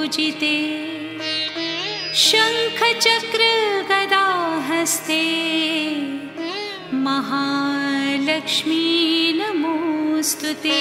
पूजिते शंख चक्र गदा हस्ते महालक्ष्मी नमोस्तुते।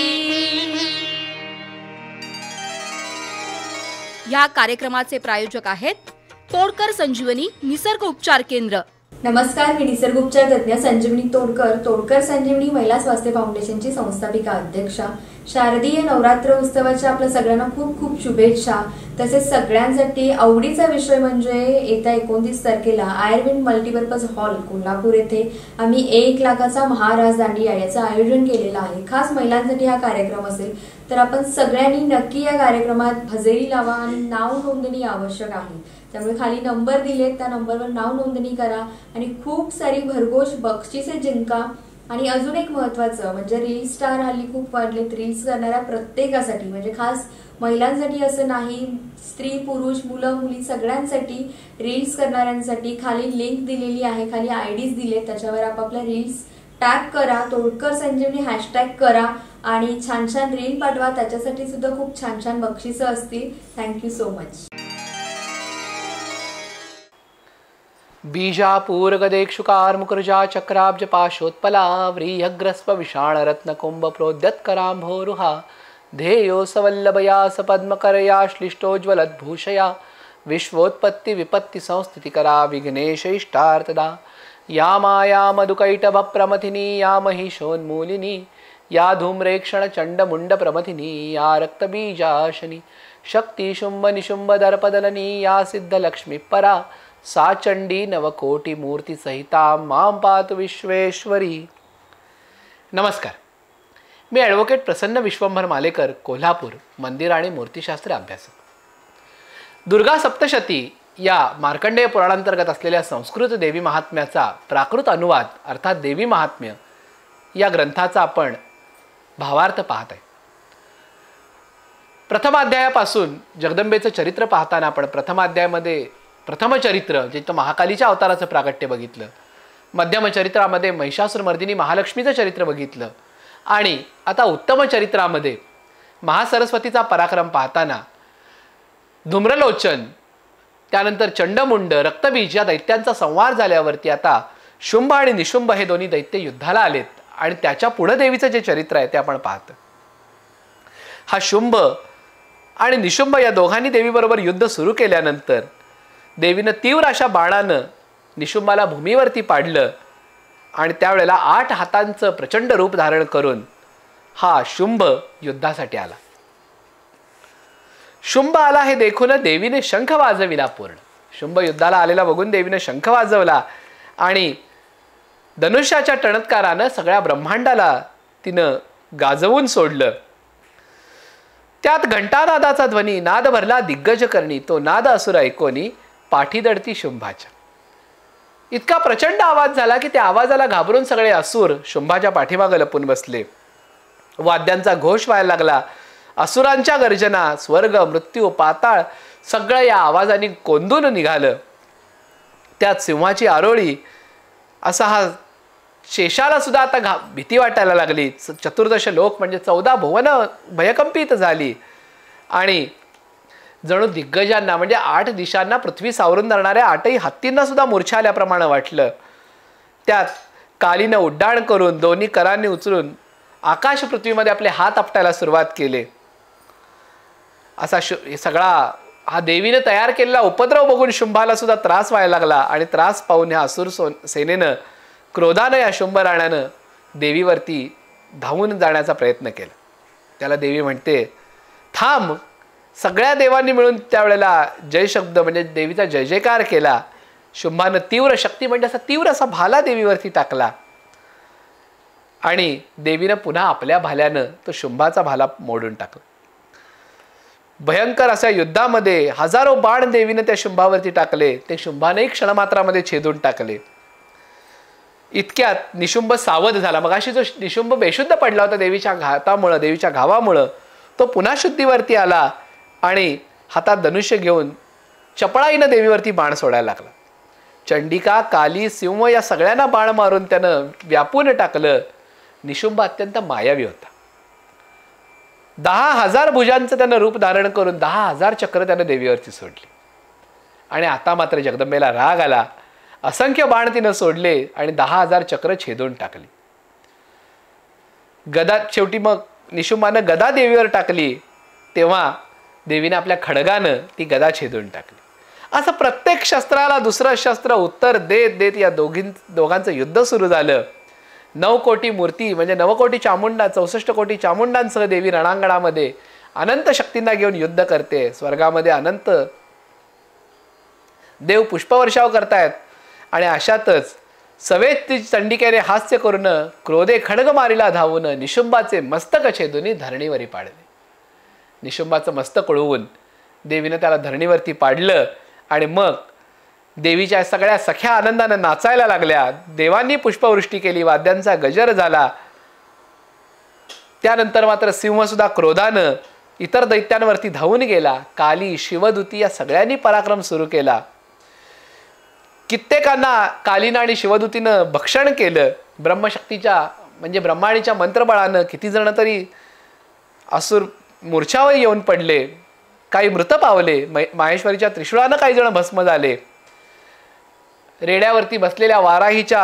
या कार्यक्रमाचे प्रायोजक आहेत तोडकर संजीवनी निसर्ग उपचार केंद्र। नमस्कार, मी निसर्ग उपचार तज्ञ संजीवनी तोडकर संजीवनी महिला स्वास्थ्य फाउंडेशनची संस्थापिका अध्यक्षा। शारदीय नवरात्र उत्सवाच्या आपल्या सगळ्यांना खूप खूप शुभेच्छा। तसेच सगळ्यांसाठी आवडीचा विषय म्हणजे येत्या 29 तारखेला आयर्विन मल्टीपर्पज हॉल कोल्हापूर येथे आम्ही 1 लाखाचा महाराज दांडिया याचं आयोजन केलेलं आहे। खास महिलांसाठी हा कार्यक्रम असेल, तर आपण सगळ्यांनी नक्की या कार्यक्रमात हजेरी लावा आणि नाव नोंदणी आवश्यक आहे। त्यामुळे खाली नंबर दिलेत, त्या नंबरवर नाव नोंदणी करा आणि खूप सारी भरघोष बक्षिसे जिंका। आणि अजून एक महत्त्वाचं म्हणजे रील स्टार हल्ली खूप वाढलेत, रील्स करणाऱ्या प्रत्येकासाठी म्हणजे खास महिलांसाठी असं नाही, स्त्री पुरुष मुलं मुली सगळ्यांसाठी रील्स करणाऱ्यांसाठी खाली लिंक दिलेली आहे, खाली आयडीज दिलेत, त्याच्यावर आपापल्या रील्स टॅग करा, तोडकर संजीवनी हॅशटॅग करा आणि छान छान रील पाठवा। त्याच्यासाठी सुद्धा खूप छान छान बक्षिसं असतील। Thank you so much. बीजापूर गदेक्षुकार मुकुरजा चक्राब्ज पाशोत्पला व्रीहग्रस्व विषाण रत्न कुंभ प्रोद्यत्करांभोरुहा ध्येयो सवल्लभया सपद्मकरया श्लिष्टोज्ज्वलद्भूषया विश्वोत्पत्ति विपत्ति संस्थितिकरा विघ्नेश इष्टार्थदा या माया मधुकैटभ प्रमथिनी या महिषोन्मूलिनी या धूम्रेक्षण चंडमुंड प्रमथिनी या रक्तबीजाशनी शक्ति शुंभ निशुंभ दर्पदलनी या सिद्धलक्ष्मी परा सा चंडी नवकोटी मूर्ती सहिता मां पातु विश्वेश्वरी। नमस्कार, मी ॲडव्होकेट प्रसन्न विश्वंभर मालेकर, कोल्हापूर, मंदिर आणि मूर्तिशास्त्र अभ्यासक। दुर्गा सप्तशती या मार्कंडेय पुराणांतर्गत असलेल्या संस्कृत देवी महात्म्याचा प्राकृत अनुवाद अर्थात देवी महात्म्य या ग्रंथाचा आपण भावार्थ पाहत आहे। प्रथमाध्यायापासून जगदंबेचं चरित्र पाहताना आपण प्रथमाध्यायामध्ये प्रथम चरित्र जे तो महाकालीच्या अवताराचं प्राकट्य बघितलं, मध्यम चरित्रामध्ये महिषासुरमर्दिनी महालक्ष्मीचं चरित्र बघितलं आणि आता उत्तम चरित्रामध्ये महासरस्वतीचा पराक्रम पाहताना धूम्रलोचन, त्यानंतर चंडमुंड, रक्तबीज या दैत्यांचा संवार झाल्यावरती आता शुंभ आणि निशुंभ हे दोन्ही दैत्य युद्धाला आलेत आणि त्याच्या पुढे देवीचं जे चरित्र आहे ते आपण पाहतो। हा शुंभ आणि निशुंभ या दोघांनी देवीबरोबर युद्ध सुरू केल्यानंतर देवीनं तीव्र अशा बाणानं निशुंभाला भूमीवरती पाडलं आणि त्यावेळेला 8 हातांचं प्रचंड रूप धारण करून हा शुंभ युद्धासाठी आला। शुंभ आला हे देखून देवीने शंख वाजविला पूर्ण। शुंभ युद्धाला आलेला बघून देवीने शंख वाजवला आणि धनुष्याच्या टणत्कारानं सगळ्या ब्रह्मांडाला तिनं गाजवून सोडलं। त्यात घंटानादाचा ध्वनी नाद भरला दिग्गज करणी, तो नाद असुर ऐकोनी पाठी दडती शुंभाच्या। इतका प्रचंड आवाज झाला की त्या आवाजाला घाबरून सगळे असुर शुंभाच्या पाठीमागे लपून बसले। वाद्यांचा घोष व्हायला लागला, असुरांच्या गर्जना, स्वर्ग मृत्यू पाताळ सगळं या आवाजाने कोंदून निघालं। त्यात सिंहाची आरोळी असा हा शेषाला सुद्धा आता भीती वाटायला लागली। चतुर्दश लोक म्हणजे 14 भुवन भयकंपित झाली आणि जणू दिग्गजांना म्हणजे 8 दिशांना पृथ्वी सावरून धरणाऱ्या 8ही हत्तींना सुद्धा मूर्छा आल्याप्रमाणे वाटलं। त्यात कालीनं उड्डाण करून दोन्ही करांनी उचलून आकाश पृथ्वीमध्ये आपले हात आपटायला सुरुवात केले। असा सगळा हा देवीने तयार केलेला उपद्रव बघून शुंभाला सुद्धा त्रास व्हायला लागला आणि त्रास पाहून ह्या असुर सेनेनं क्रोधानं या शुंभ राणानं देवीवरती धावून जाण्याचा प्रयत्न केला। त्याला देवी म्हणते थांब। सगळ्या देवांनी मिळून त्यावेळेला जय शब्द म्हणजे देवीचा जय जयकार केला। शुंभानं तीव्र शक्ती म्हणजे असा तीव्र असा भाला देवीवरती टाकला आणि देवीनं पुन्हा आपल्या भाल्यानं तो शुंभाचा भाला मोडून टाकला। भयंकर अशा युद्धामध्ये हजारो बाण देवीनं त्या शुंभावरती टाकले, ते शुंभाने क्षणमात्रामध्ये छेदून टाकले। इतक्यात निशुंभ सावध झाला। मगाशी जो निशुंभ बेशुद्ध पडला होता देवीच्या घातामुळे, देवीच्या घावामुळे, तो पुन्हा शुद्धीवरती आला आणि हातात धनुष्य घेऊन चपळाईनं देवीवरती बाण सोडायला लागला। चंडिका, काली, सिंह या सगळ्यांना बाण मारून त्यानं व्यापून टाकलं। निशुंभ अत्यंत मायावी होता। 10,000 भुजांचं त्यानं रूप धारण करून 10,000 चक्र त्यानं देवीवरती सोडली. आणि आता मात्र जगदंबेला राग आला. असंख्य बाण तिनं सोडले आणि 10,000 चक्र छेदून टाकली. गदा शेवटी मग निशुंभानं गदा देवीवर टाकली. तेव्हा देवीने आपल्या खडगानं ती गदा छेदून टाकली. असं प्रत्येक शस्त्राला दुसरं शस्त्र उत्तर देत देत या दोघांचं युद्ध सुरू झालं. 9 कोटी मूर्ती म्हणजे 9 कोटी चामुंडा 64 कोटी चामुंडांसह देवी रणांगणामध्ये अनंत शक्तींना घेऊन युद्ध करते. स्वर्गामध्ये अनंत देव पुष्पवर्षाव करतायत. आणि अशातच सवेत चंडिकेने हास्य करून क्रोधे खड्ग मारीला धावून निशुंभाचे मस्तक छेदून धरणीवरी पाडले. निशुंभाचं मस्तक उडवून देवीनं त्याला धरणीवरती पाडलं. आणि मग देवीच्या सगळ्या सख्या आनंदानं नाचायला लागल्या. देवांनी पुष्पवृष्टी केली. वाद्यांचा गजर झाला. त्यानंतर मात्र सिंह सुद्धा क्रोधानं इतर दैत्यांवरती धावून गेला. काली शिवदूती या सगळ्यांनी पराक्रम सुरू केला. कित्येकांना कालीनं आणि शिवदूतीनं भक्षण केलं. ब्रह्मशक्तीच्या म्हणजे ब्रह्माणीच्या मंत्रबळानं किती जण तरी असुर मूर्छावर येऊन पडले. काही मृत पावले. माहेश्वरीच्या त्रिशूळानं काही जण भस्म झाले. रेड्यावरती बसलेल्या वाराहीच्या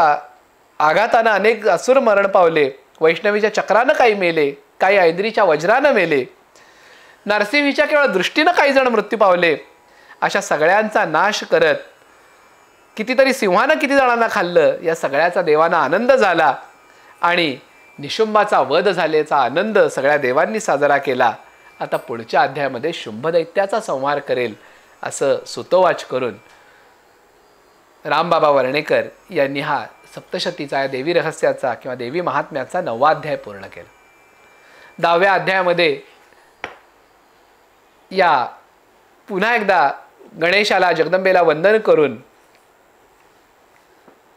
आघातानं अनेक असुर मरण पावले. वैष्णवीच्या चक्रानं काही मेले. काही ऐंद्रीच्या वज्रानं मेले. नरसिंहीच्या केवळ दृष्टीनं काही जण मृत्यू पावले. अशा सगळ्यांचा नाश करत कितीतरी सिंहानं किती जणांना खाल्लं. या सगळ्याचा देवांना आनंद झाला. आणि निशुंभाचा वध झाल्याचा आनंद सगळ्या देवांनी साजरा केला. आता पुढच्या अध्यायामध्ये शुंभ दैत्याचा संहार करेल असं सुतोवाच करून रामबाबा वर्णेकर यांनी हा सप्तशतीचा या देवी रहस्याचा किंवा देवी महात्म्याचा 9वा अध्याय पूर्ण केला. 10व्या अध्यायामध्ये या पुन्हा एकदा गणेशाला जगदंबेला वंदन करून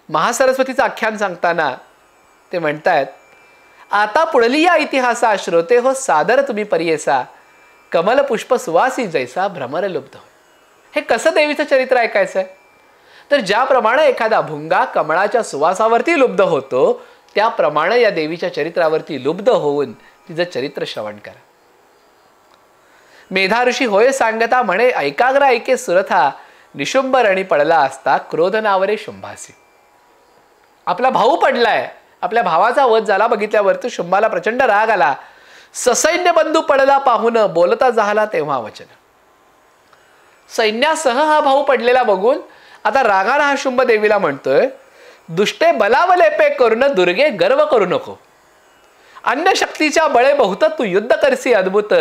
महासरस्वतीचं आख्यान सांगताना ते म्हणतायत, आता पुढली या इतिहासा श्रोते हो सादर तुम्ही परियेसा, कमल पुष्प सुवासी जैसा भ्रमर लुब्ध होय. हे कसं देवीचं चरित्र ऐकायचं आहे? तर ज्याप्रमाणे एखादा भुंगा कमळाच्या सुवासावरती लुब्ध होतो त्याप्रमाणे या देवीच्या चरित्रावरती लुब्ध होऊन तिचं चरित्र श्रवण करा. मेधा ऋषी होय सांगता म्हणे, ऐकाग्र ऐके सुरथा, निशुंभ रणी पडला असता क्रोध नावरे शुंभासी. आपला भाऊ पडलाय, आपल्या भावाचा वध झाला बघितल्यावरती शुंभाला प्रचंड राग आला. ससैन्य बंधू पडला पाहून बोलता झाला तेव्हा वचन. सैन्यासह हा भाऊ पडलेला बघून आता रागाने हा शुंभ देवीला म्हणतोय, दुष्टे बलावलेपे करून दुर्गे गर्व करू नको. अन्य शक्तीच्या बळे बहुत तू युद्ध करसी अद्भुत,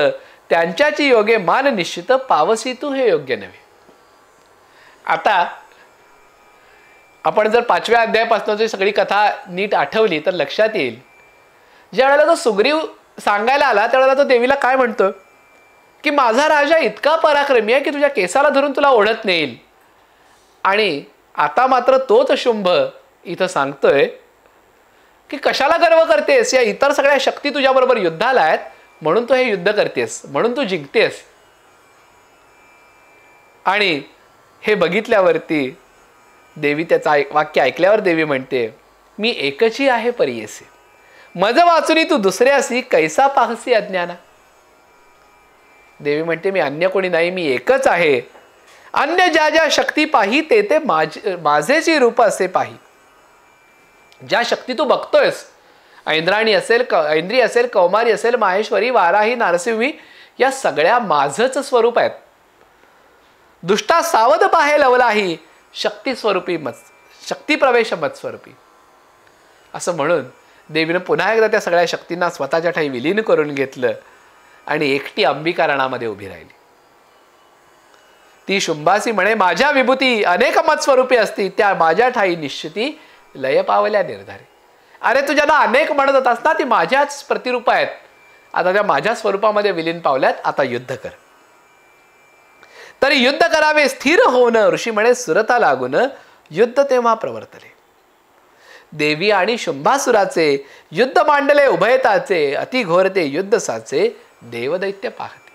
त्यांच्याची योगे मान निश्चित पावसी तू हे योग्य नव्हे. आता आपण जर 5व्या अध्यायापासूनची सगळी कथा नीट आठवली तर लक्षात येईल, ज्या वेळेला तो सुग्रीव सांगायला आला त्यावेळेला तो देवीला काय म्हणतो की माझा राजा इतका पराक्रमी आहे की तुझ्या केसाला धरून तुला ओढत नेईल. आणि आता मात्र तोच शुंभ इथं सांगतोय की कशाला गर्व करतेस, या इतर सगळ्या शक्ती तुझ्याबरोबर युद्धाला आहेत म्हणून तू हे युद्ध करतेस, म्हणून तू जिंकतेस. आणि हे बघितल्यावरती देवी त्याचा वाक्य ऐकल्यावर देवी म्हणते, मी एकची आहे परियेसे, मज वाचुनी तू दुसऱ्यासी कैसा पाहसी अज्ञाना. देवी म्हणते मी अन्य कोणी नाही, मी एकच आहे. अन्य ज्या ज्या शक्ती पाही ते ते माझेची रूप असे पाही. ज्या शक्ती तू बघतोयस, ऐंद्राणी असेल, ऐंद्री असेल, कौमारी असेल, माहेश्वरी, वाराही, नारसिंही, या सगळ्या माझंच स्वरूप आहेत. दुष्टा सावध पाहे लवलाही, शक्ती स्वरूपी मत, शक्ती प्रवेश मत स्वरूपी. असं म्हणून देवीनं पुन्हा एकदा त्या सगळ्या शक्तींना स्वतःच्या ठाई विलीन करून घेतलं आणि एकटी अंबिका रणामध्ये उभी राहिली. ती शुंभासी म्हणे, माझ्या विभूती अनेक मत स्वरूपी असती, त्या माझ्या ठाई निश्चिती लय पावल्या निर्धारी. अरे तू ज्यांना अनेक म्हणत होतास ना, ती माझ्याच प्रतिरूप आहेत, आता त्या माझ्या स्वरूपामध्ये विलीन पावल्यात. आता युद्ध कर. तरी युद्ध करावे स्थिर होऊन, ऋषी म्हणे सुरता लागून, युद्ध तेव्हा प्रवर्तले. देवी आणि शुंभासुराचे युद्ध मांडले उभयताचे, अति घोरते युद्ध साचे, देवदैत्य पाहते.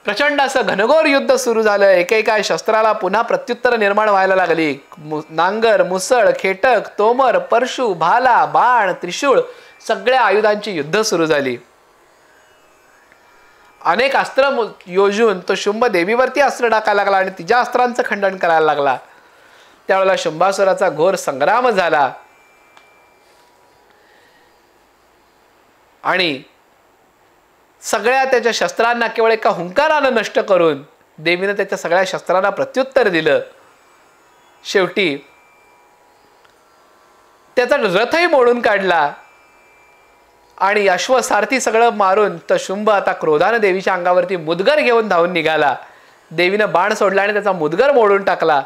प्रचंड असं घनघोर युद्ध सुरू झालं. एकेका शस्त्राला पुन्हा प्रत्युत्तर निर्माण व्हायला लागली. नांगर, मुसळ, खेटक, तोमर, परशु, भाला, बाण, त्रिशूळ सगळ्या आयुधांची युद्ध सुरू झाली. अनेक अस्त्र योजून तो शुंभ देवीवरती अस्त्र टाकायला लागला आणि तिच्या अस्त्रांचं खंडन करायला लागला. त्यावेळेला शुंभासुराचा घोर संग्राम झाला आणि सगळ्या त्याच्या शस्त्रांना केवळ एका हुंकारानं नष्ट करून देवीनं त्याच्या सगळ्या शस्त्रांना प्रत्युत्तर दिलं. शेवटी त्याचा रथही मोडून काढला आणि अश्वसारथी सगळं मारून तो शुंभ आता क्रोधानं देवीच्या अंगावरती मुदगर घेऊन धावून निघाला. देवीनं बाण सोडला आणि त्याचा मुदगर मोडून टाकला.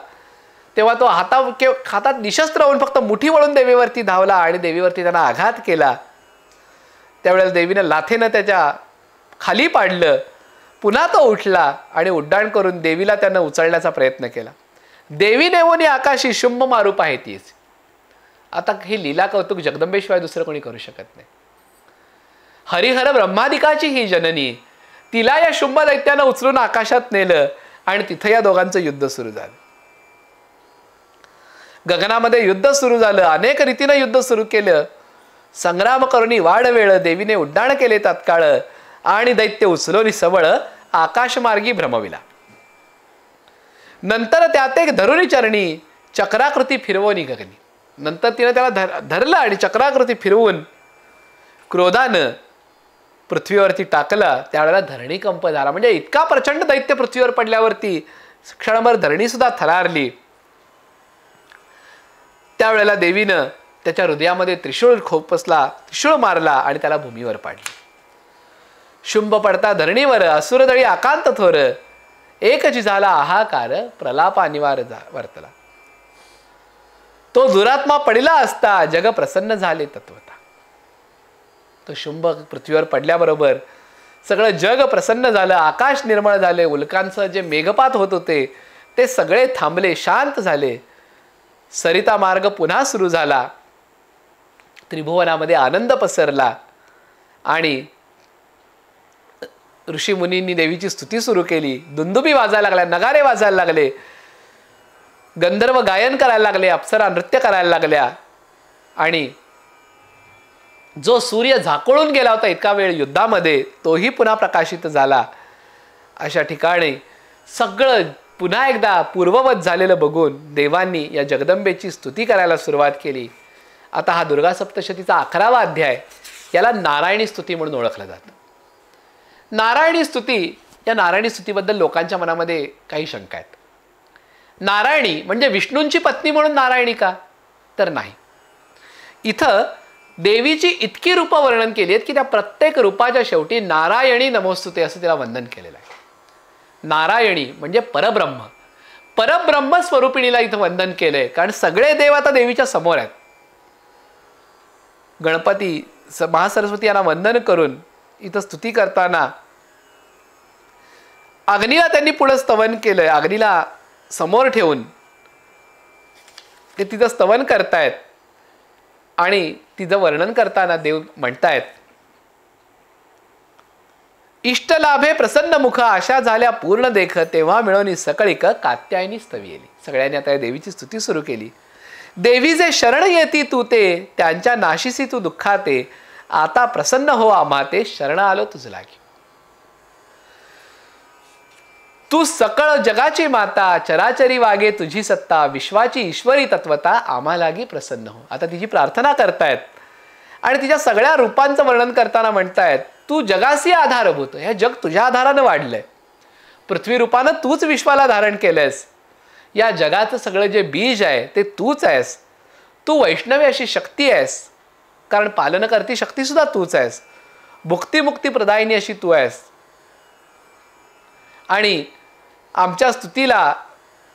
तेव्हा तो हातात निशस्त्र होऊन फक्त मुठी वळून देवीवरती धावला आणि देवीवरती त्यांना आघात केला. त्यावेळेला देवीनं लाथेनं त्याच्या खाली पाडलं. पुन्हा तो उठला आणि उड्डाण करून देवीला त्यानं उचलण्याचा प्रयत्न केला. देवी नेवोनी आकाशी शुंभ मारू पाहेतीस. आता ही लीला कौतुक जगदंबेशिवाय दुसरं कोणी करू शकत नाही. हरिहर ब्रह्मादिकाची ही जननी, तिला या शुंभ दैत्यानं उचलून आकाशात नेलं आणि तिथं या दोघांचं युद्ध सुरू झालं. गगनामध्ये युद्ध सुरू झालं. अनेक रीतीनं युद्ध सुरू केलं. संग्राम करुणी वाढ वेळ देवीने उड्डाण केले तात्काळ आणि दैत्य उचलोनी सबळ आकाशमार्गी भ्रमविला. नंतर त्यात एक धरुणी चरणी चक्राकृती फिरवोनी गगनी. नंतर तिने त्याला धरलं आणि चक्राकृती फिरवून क्रोधानं पृथ्वीवरती टाकला. त्यावेळेला धरणी कंप झाला. म्हणजे इतका प्रचंड दैत्य पृथ्वीवर पडल्यावरती क्षणभर धरणी सुद्धा थरारली. त्यावेळेला देवीनं त्याच्या हृदयामध्ये त्रिशूळ खोपसला, त्रिशूळ मारला आणि त्याला भूमीवर पाडले. शुंभ पडता धरणीवर असुरदळी आकांत थोर, एकची झाला आहाकार प्रलापा निवार वर्तला. तो दुरात्मा पडला असता जग प्रसन्न झाले तत्वता. तो शुंभ पृथ्वीवर पडल्याबरोबर सगळं जग प्रसन्न झालं. आकाश निर्मळ झाले. उल्कांचं जे मेघपात होत होते ते सगळे थांबले, शांत झाले. सरिता मार्ग पुन्हा सुरू झाला. त्रिभुवनामध्ये आनंद पसरला आणि ऋषी मुनींनी देवीची स्तुती सुरू केली. दुंदुबी वाजायला लागल्या, नगारे वाजायला लागले, गंधर्व गायन करायला लागले, अप्सरा नृत्य करायला लागल्या आणि जो सूर्य झाकोळून गेला होता इतका वेळ युद्धामध्ये तोही पुन्हा प्रकाशित झाला. अशा ठिकाणी सगळं पुन्हा एकदा पूर्ववत झालेलं बघून देवांनी या जगदंबेची स्तुती करायला सुरुवात केली. आता हा दुर्गा सप्तशतीचा 11वा अध्याय, याला नारायणी स्तुती म्हणून ओळखलं जातं. नारायणी स्तुती, या नारायणी स्तुतीबद्दल लोकांच्या मनामध्ये काही शंका आहेत. नारायणी म्हणजे विष्णूंची पत्नी म्हणून नारायणी का? तर नाही. इथं देवीची इतकी रूपं वर्णन केली आहेत की त्या प्रत्येक रूपाच्या शेवटी नारायणी नमोस्तुते असं तिला वंदन केलेलं आहे. नारायणी म्हणजे परब्रह्म, परब्रह्म स्वरूपिणीला इथं वंदन केलंय. कारण सगळे देव आता देवीच्या समोर आहेत. गणपती महासरस्वती यांना वंदन करून इथं स्तुती करताना अग्नीला त्यांनी पुढे स्तवन केलंय. अग्नीला समोर ठेवून ते तिचं स्तवन करतायत आणि तिचं वर्णन करताना देव म्हणतायत, इष्टलाभे प्रसन्न मुख आशा झाल्या पूर्ण देख तेव्हा मिळवणी सकळिक कात्यायनी स्तवियली. सगळ्यांनी आता देवीची स्तुती सुरू केली. देवी जे शरण येती तू ते त्यांच्या नाशिसी तू दुःखाते आता प्रसन्न हो आम्हा ते शरण आलो तुझ लागी. तू सकळ जगाची माता चराचरी वागे तुझी सत्ता विश्वाची ईश्वरी तत्वता आम्हा लागी प्रसन्न हो. आता तिची प्रार्थना करतायत आणि तिच्या सगळ्या रूपांचं वर्णन करताना म्हणतायत, तू जगासी आधारभूत, हे जग तुझ्या आधारानं वाढलंय. पृथ्वी रूपानं तूच विश्वाला धारण केलंयस. या जगाचं सगळं जे बीज आहे ते तूच आहेस. तू वैष्णवी अशी शक्ती आहेस, कारण पालन करती शक्ती सुद्धा तूच आहेस. भुक्ती मुक्ती प्रदायिनी अशी तू आहेस. आणि आमच्या स्तुतीला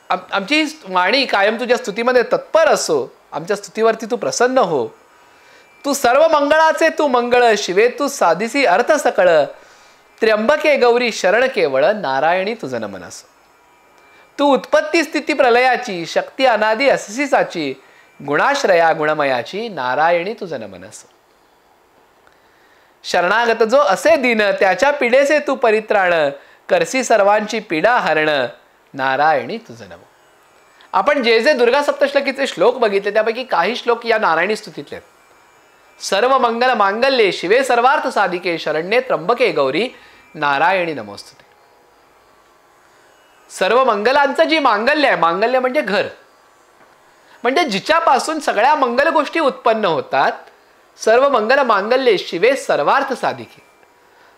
आमची वाणी कायम तुझ्या स्तुतीमध्ये तत्पर असो. आमच्या स्तुतीवरती तू प्रसन्न हो. तू सर्व मंगळाचे तू मंगळ शिवे तू साधिसी अर्थ सकळ त्र्यंबके गौरी शरण केवळ नारायणी तुझं नमन असो. तू उत्पत्ती स्थिती प्रलयाची शक्ती अनादी अससीसाची गुणाश्रया गुणमयाची नारायणी तुझं नमन असो. शरणागत जो असे दिन त्याच्या पिढेचे तू परित्राण करसी सर्वांची पीडा हरण नारायणी तुझं नमो. आपण जे जे दुर्गा सप्तशतीचे श्लोक बघितले त्यापैकी काही श्लोक या नारायणी स्तुतीतले आहेत. सर्व मंगल मांगल्ये शिवे सर्वार्थ साधिके शरण्ये त्र्यंबके गौरी नारायणी नमोस्तुते. सर्व मंगलांचं जी मांगल्य आहे, मांगल्य म्हणजे घर, म्हणजे जिच्यापासून सगळ्या मंगल गोष्टी उत्पन्न होतात. सर्व मंगल मांगल्ये शिवे सर्वार्थ साधिके,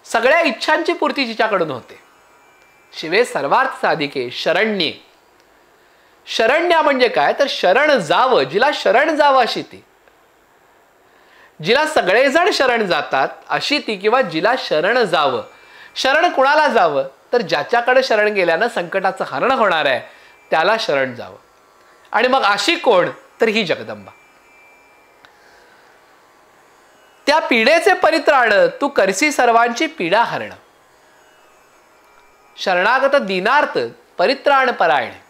सगळ्या इच्छांची पूर्ती जिच्याकडून होते. शिवे सर्वार्थ साधिके शरण्ये. शरण्या म्हणजे काय तर शरण जावं, जिला शरण जावं अशी ती, जिला सगळेजण शरण जातात अशी ती, किंवा जिला शरण जावं. शरण कुणाला जावं तर ज्याच्याकडे शरण गेल्यानं संकटाचं हरण होणार आहे त्याला शरण जावं. आणि मग अशी कोण तर ही जगदंबा. त्या पीडेचे परित्राण तू करसी सर्वांची पीडा हरण. शरणागत दीनार्थ परित्राण परायणे.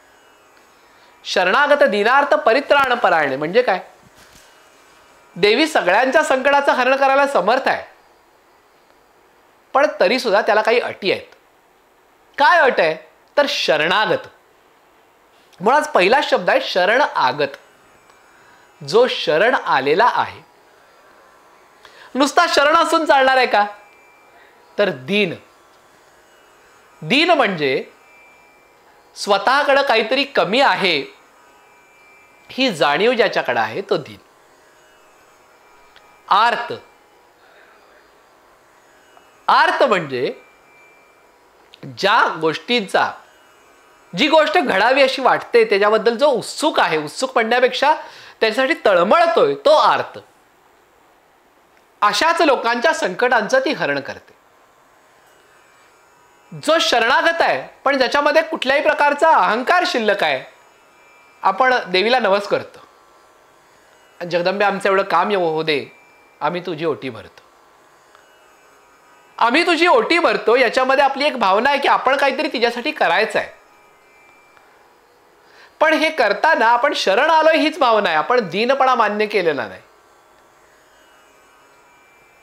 शरणागत दीनार्थ परित्राण परायणे म्हणजे काय? देवी सगळ्यांच्या संकटाचं हरण करायला समर्थ आहे, पण तरी सुद्धा त्याला काही अटी आहेत. काय अट आहे तर शरणागत. मुळात पहिला शब्द आहे शरण आगत. जो शरण आलेला आहे. नुसता शरण असून चालणार आहे का तर दीन. दीन म्हणजे स्वतःकडे काहीतरी कमी आहे ही जाणीव ज्याच्याकडे आहे तो दीन. आर्त. आर्त म्हणजे ज्या गोष्टींचा, जी गोष्ट घडावी अशी वाटते त्याच्याबद्दल जो उत्सुक आहे, उत्सुक म्हणण्यापेक्षा त्याच्यासाठी तळमळतोय, तो आर्त. अशाच लोकांच्या संकटांचं ती हरण करते. जो शरणागत आहे पण ज्याच्यामध्ये कुठल्याही प्रकारचा अहंकार शिल्लक आहे, आपण देवीला नवस करतो, जगदंबे आमचं एवढं काम होऊ दे, आम्ही तुझी ओटी भरतो. आम्ही तुझी ओटी भरतो याच्यामध्ये आपली एक भावना आहे की आपण काहीतरी तिच्यासाठी करायचं आहे. पण हे करताना आपण शरण आलोय हीच भावना आहे, आपण दीनपणा मान्य केलेला नाही.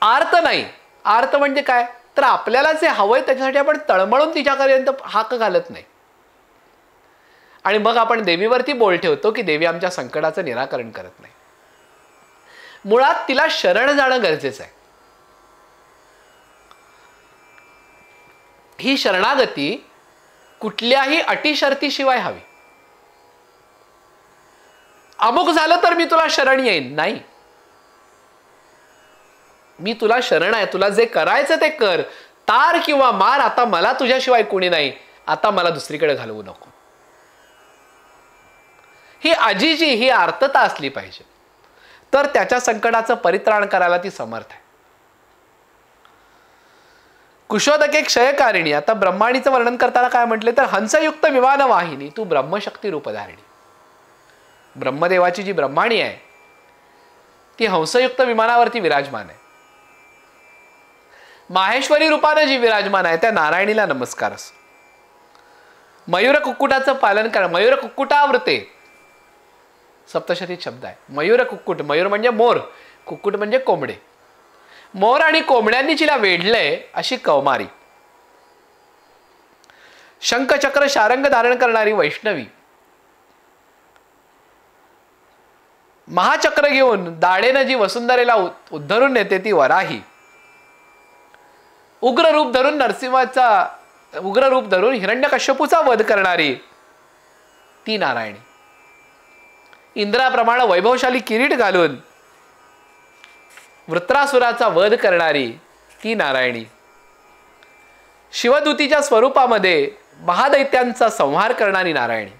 आर्त नाही. आर्त म्हणजे काय तर आपल्याला जे हवंय त्याच्यासाठी आपण तळमळून तिच्यापर्यंत हाक घालत नाही. आणि मग आपण देवीवरती बोल ठेवतो की देवी आमच्या संकटाचं निराकरण करत नाही. मुळात तिला शरण जाणं गरजेचं आहे. ही शरणागती कुठल्याही अटी शर्तीशिवाय हवी. अमुक झालं तर मी तुला शरण येईन नाही. मी तुला शरण आहे, तुला जे करायचं ते कर, तार किंवा मार, आता मला तुझ्याशिवाय कोणी नाही, आता मला दुसरीकडे घालवू नको. ही आजीची ही आर्तता असली पाहिजे, तर त्याच्या संकटाचं परित्राण करायला ती समर्थ आहे. कुशोदके क्षयकारिणी. आता ब्रह्माणीचं वर्णन करताना काय म्हटले तर हंसयुक्त विमान वाहिनी तू ब्रह्मशक्ती रूपधारिणी. ब्रह्मदेवाची जी ब्रह्माणी आहे ती हंसयुक्त विमानावरती विराजमान आहे. माहेश्वरी रूपाने जी विराजमान आहे त्या नारायणीला नमस्कार असो. मयूर कुक्कुटाचं पालन करा. मयूर कुक्कुटावृते सप्तशतीत शब्द आहे. मयूर कुक्कुट. मयूर म्हणजे मोर, कुक्कुट म्हणजे कोंबडे. मोर आणि कोंबड्यांनी जिला वेढलंय अशी कौमारी. शंखचक्र शारंग धारण करणारी वैष्णवी. महाचक्र घेऊन दाढेनं जी वसुंधरेला उद्धरून नेते ती वराही. उग्र रूप धरून हिरण्यकश्यपूचा वध करणारी ती नारायणी. इंद्राप्रमाणे वैभवशाली किरीट घालून वृत्रासुराचा वध करणारी ती नारायणी. शिवदूतीच्या स्वरूपामध्ये महादैत्यांचा संहार करणारी नारायणी.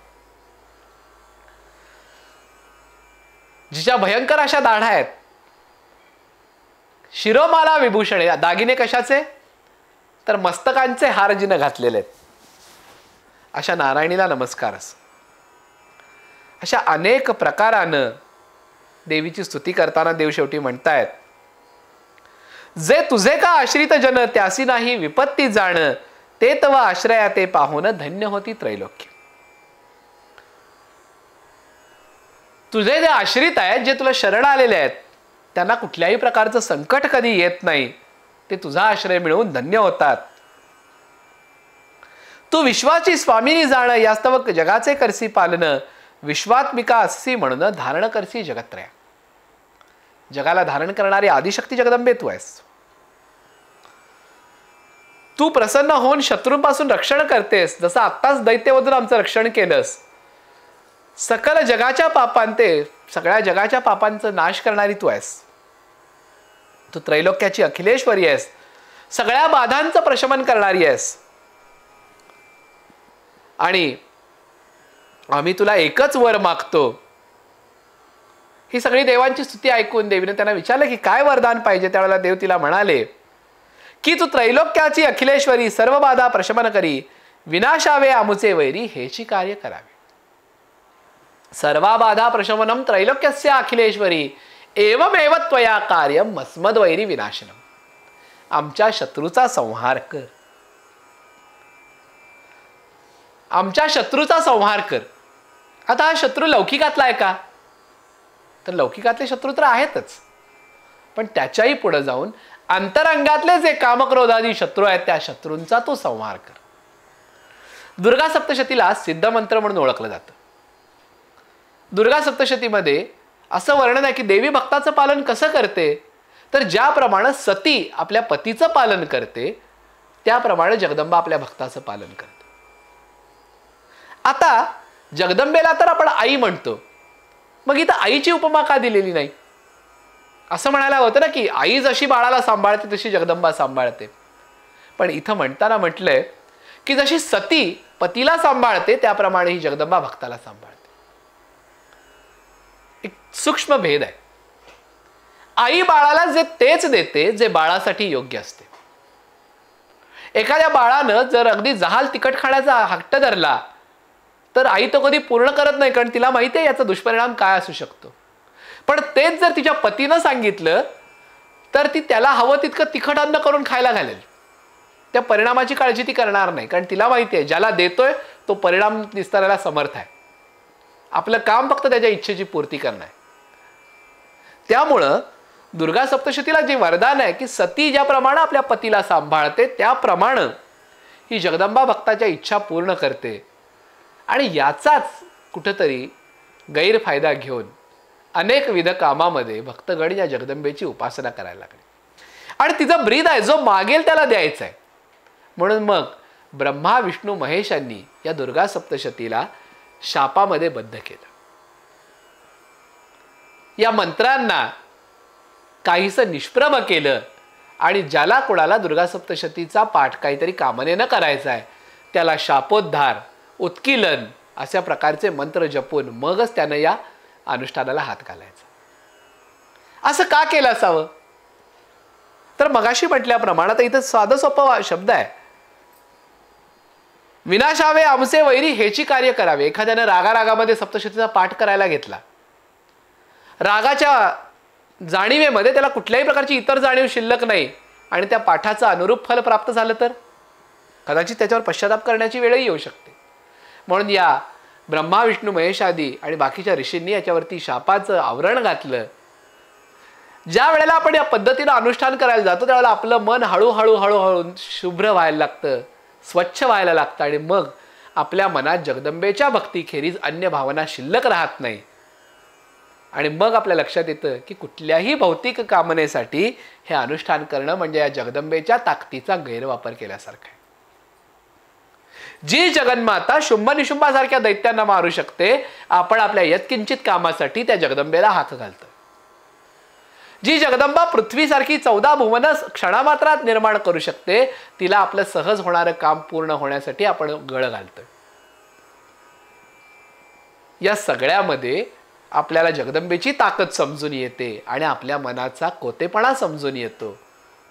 जिच्या भयंकर अशा दाढा आहेत. शिरोमाला विभूषणे. दागिने कशाचे तर मस्तकांचे हार जिने घातलेले आहेत. अशा नारायणीला नमस्कार असो. अशा अनेक प्रकारानं देवीची स्तुती करताना देव शेवटी म्हणतायत जे तुझे का आश्रित जन त्यासी नाही विपत्ती जाण ते तव आश्रया ते पाहून धन्य होती त्रैलोक्य. तुझे जे आश्रित आहेत, जे तुला शरण आलेले आहेत, त्यांना कुठल्याही प्रकारचं संकट कधी येत नाही. ते तुझा आश्रय मिळवून धन्य होतात. तू विश्वाची स्वामिनी जाण यास्तव जगाचे करसी पालन विश्वात्मिका अससी म्हणून धारण करसी जगत्रया. जगाला धारण करणारी आदिशक्ती जगदंबे तू आहेस. तू प्रसन्न होऊन शत्रूंपासून रक्षण करतेस, जसं आत्ताच दैत्यवधून आमचं रक्षण केलंस. सकल जगाच्या पापांते, सगळ्या जगाच्या पापांचं नाश करणारी तू आहेस. तू त्रैलोक्याची अखिलेश्वरी आहेस, सगळ्या बाधांचं प्रशमन करणारी आहेस. आणि आम्ही तुला एकच वर मागतो. ही सगळी देवांची स्तुती ऐकून देवीने त्यांना विचारलं की काय वरदान पाहिजे. त्यावेळेला देव तिला म्हणाले की तू त्रैलोक्याची अखिलेश्वरी, सर्व बाधा प्रशमन करी, विनाशावे आमुचे वैरी, हेची कार्य करावे. सर्वा बाधा प्रशमनम त्रैलोक्यस्य अखिलेश्वरी, एवमेव त्वया कार्यम मस्मद्वैरी विनाशनम. आमच्या शत्रूचा संहार कर, आमच्या शत्रूचा संहार कर. आता हा शत्रू लौकिकातला आहे का? तर लौकिकातले शत्रू तर आहेतच, पण त्याच्याही पुढे जाऊन अंतरंगातले जे कामक्रोधादी शत्रू आहेत त्या शत्रूंचा तो संहार कर. दुर्गा सप्तशतीला सिद्ध मंत्र म्हणून ओळखलं जातं. दुर्गा सप्तशतीमध्ये असं वर्णन आहे की देवी भक्ताचं पालन कसं करते, तर ज्याप्रमाणे सती आपल्या पतीचं पालन करते त्याप्रमाणे जगदंबा आपल्या भक्ताचं पालन करते. आता जगदंबेला तर आपण आई म्हणतो, मग इथं आईची उपमा का दिलेली नाही? असं म्हणायला होतं ना की आई जशी बाळाला सांभाळते तशी जगदंबा सांभाळते. पण इथं म्हणताना म्हटलंय की जशी सती पतीला सांभाळते त्याप्रमाणे ही जगदंबा भक्ताला सांभाळते. एक सूक्ष्म भेद आहे. आई बाळाला जे तेच देते जे बाळासाठी योग्य असते. एखाद्या बाळानं जर अगदी जहाल तिखट खाण्याचा हट्ट धरला तर आई तो कधी पूर्ण करत नाही, कारण तिला माहिती आहे याचा दुष्परिणाम काय असू शकतो. पण तेच जर तिच्या पतीनं सांगितलं तर ती त्याला हवं तितकं तिखट अन्न करून खायला घालेल. त्या परिणामाची काळजी ती करणार नाही, कारण तिला माहिती आहे ज्याला देतोय तो परिणाम निस्तारायला समर्थ आहे. आपलं काम फक्त त्याच्या इच्छेची पूर्ती करणं आहे. त्यामुळं दुर्गा सप्तशतीला जे वरदान आहे की सती ज्याप्रमाणे आपल्या पतीला सांभाळते त्याप्रमाणे ही जगदंबा भक्ताच्या इच्छा पूर्ण करते. आणि याचाच कुठेतरी गैरफायदा घेऊन अनेक विध कामामध्ये भक्तगण या जगदंबेची उपासना करायला लागले. आणि तिचं ब्रीद आहे, जो मागेल त्याला द्यायचं आहे. म्हणून मग ब्रह्मा विष्णू महेशांनी या दुर्गा सप्तशतीला शापामध्ये बद्ध केलं. या मंत्रांना काहीसं निष्प्रभ केलं आणि ज्याला कोणाला दुर्गा सप्तशतीचा पाठ काहीतरी कामनेनं करायचा आहे त्याला शापोद्धार, उत्कीलन अशा प्रकारचे मंत्र जपून मगच त्यानं या अनुष्ठानाला हात घालायचा. असं का केलं असावं? तर मगाशी म्हटल्याप्रमाणे इथं साधं सोपं शब्द आहे, विनाशावे आमचे वैरी, हेची कार्य करावे. एखाद्यानं रागारागामध्ये सप्तशतीचा पाठ करायला घेतला, रागाच्या जाणीवेमध्ये त्याला कुठल्याही प्रकारची इतर जाणीव शिल्लक नाही आणि त्या पाठाचं अनुरूप फल प्राप्त झालं तर कदाचित त्याच्यावर पश्चाताप करण्याची वेळही येऊ शकते. म्हणून या ब्रह्मा विष्णू महेश आदी आणि बाकीच्या ऋषींनी याच्यावरती शापाचं आवरण घातलं. ज्या वेळेला आपण या पद्धतीनं अनुष्ठान करायला जातो त्यावेळेला आपलं मन हळूहळू हळूहळू शुभ्र व्हायला लागतं, स्वच्छ व्हायला लागतं आणि मग आपल्या मनात जगदंबेच्या भक्तीखेरीज अन्य भावना शिल्लक राहत नाही. आणि मग आपल्या लक्षात येतं की कुठल्याही भौतिक कामनेसाठी हे अनुष्ठान करणं म्हणजे या जगदंबेच्या ताकदीचा गैरवापर केल्यासारखं आहे. जी जगन्माता शुंभ निशुंभासारख्या दैत्यांना मारू शकते, आपण आपल्या यत्किंचित कामासाठी त्या जगदंबेला हात घालतो. जी जगदंबा पृथ्वीसारखी 14 भुवन क्षणामात्रात निर्माण करू शकते, तिला आपलं सहज होणारं काम पूर्ण होण्यासाठी आपण गळ घालतोय. या सगळ्यामध्ये आपल्याला जगदंबेची ताकद समजून येते आणि आपल्या मनाचा कोतेपणा समजून येतो.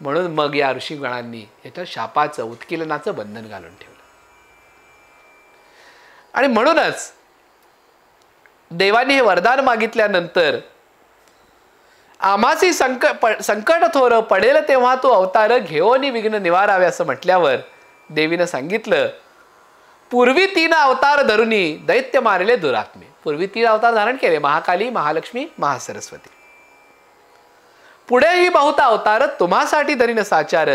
म्हणून मग या ऋषीगणांनी याच्या शापाचं, उत्कीलनाचं बंधन घालून ठेवलं. आणि म्हणूनच देवाने हे वरदान मागितल्यानंतर आम्हाची संकट थोर पडेल तेव्हा तो अवतार घेऊन विघ्न निवारावे असं म्हटल्यावर देवीनं सांगितलं, पूर्वी 3 अवतार धरुनी दैत्य मारले दुरात्मे. पूर्वी 3 अवतार धारण केले, महाकाली, महालक्ष्मी, महासरस्वती. पुढेही बहुत अवतार तुम्हासाठी धरीन साचार,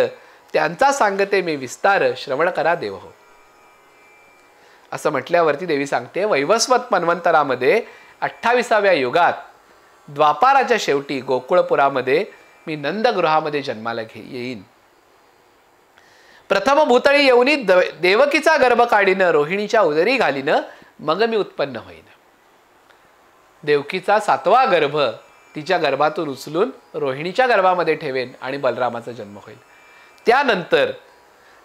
त्यांचा सांगते मी विस्तार, श्रवण करा देव हो. असं म्हटल्यावरती देवी सांगते, वैवस्वत मन्वंतरामध्ये 28व्या युगात द्वापाराच्या शेवटी गोकुळपुरामध्ये मी नंदगृहामध्ये जन्माला येईन. प्रथम भूतळी येऊनी देवकीचा गर्भ काढीनं, रोहिणीच्या उदरी घालीनं, मग मी उत्पन्न होईन. देवकीचा 7वा गर्भ तिच्या गर्भातून उचलून रोहिणीच्या गर्भामध्ये ठेवेन आणि बलरामाचा जन्म होईल. त्यानंतर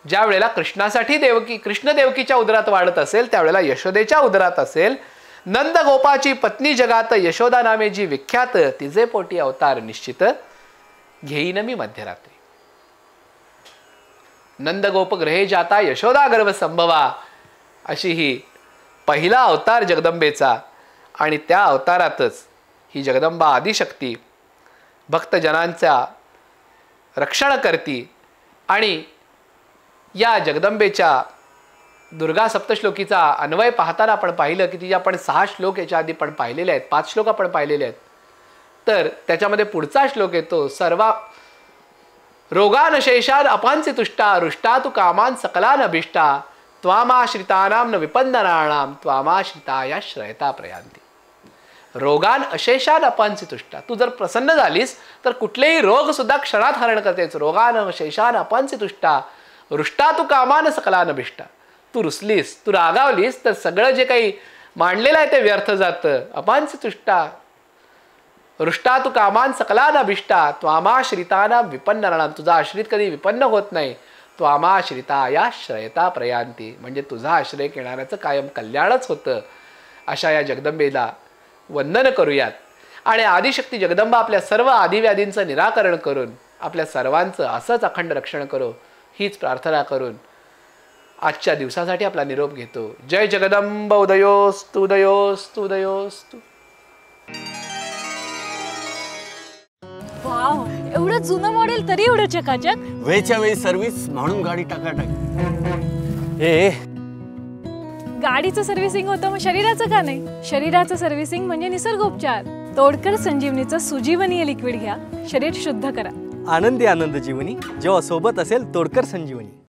ज्या वेळेला कृष्णासाठी कृष्ण देवकीच्या उदरात वाढत असेल, त्यावेळेला यशोदेच्या उदरात असेल. नंदगोपाची पत्नी जगात यशोदा नामे जी विख्यात, तिचे पोटी अवतार निश्चित, घेईन मी मध्यरात्री. नंदगोप ग्रहे जाता यशोदा गर्भ संभवा, अशी ही पहिला अवतार जगदंबेचा. आणि त्या अवतारातच ही जगदंबा आदिशक्ती भक्तजनांचा रक्षण करती. आणि या जगदंबेच्या दुर्गा सप्तश्लोकीचा अन्वय पाहताना आपण पाहिलं की तिचे आपण 6 श्लोक याच्या आधी पण पाहिलेले आहेत, 5 श्लोक आपण पाहिलेले आहेत. तर त्याच्यामध्ये पुढचा श्लोक येतो, सर्वा रोगान शेषान अपांसी तुष्टा, रुष्टा तू कामान सकलान अभिष्टा, त्वामाश्रितानां न विपन्ननानां त्वामाश्रिताया श्रयता प्रयांती. रोगान अशेषान अपांसी तुष्टा, तू जर प्रसन्न झालीस तर कुठलेही रोग सुद्धा क्षणात हरण करतेच. रोगान अशेषान अपांसी तुष्टा, रुष्टा तू कामान सकलान अभिष्टा. तू रुसलीस, तू रागावलीस तर सगळं जे काही मांडलेलं आहे ते व्यर्थ जातं. अपांसी तुष्टा, रुष्टा तू कामान सकलान अभिष्टा, त्वामाश्रितानां विपन्ननानां, तुझा आश्रित कधी विपन्न होत नाही. त्वामाश्रिताया श्रयता प्रयांती, म्हणजे तुझा आश्रय घेणाऱ्याचं कायम कल्याणच होतं. अशा या जगदंबेला वंदन करूयात. आणि आदिशक्ती जगदंबा आपल्या सर्व आदिव्याधींचं निराकरण करून आपल्या सर्वांचं असंच अखंड रक्षण करो, हीच प्रार्थना करून आजच्या दिवसासाठी आपला निरोप घेतो. जय जगदंब. उदयोस्तु उदयोस्तु उदयोस्तु. वाव, एवढं जुनं मॉडेल तरी एवढं चकाचक. वेळच्या वेळी सर्व्हिस म्हणून गाडी टाकाटाक. गाडीचं सर्व्हिसिंग होतं, मग शरीराचं का नाही? शरीराचं सर्व्हिसिंग म्हणजे निसर्गोपचार. तोडकर संजीवनीचं सुजीवनीय लिक्विड घ्या, शरीर शुद्ध करा. आनंदी आनंद जीवनी जेव्हा सोबत असेल तोडकर संजीवनी.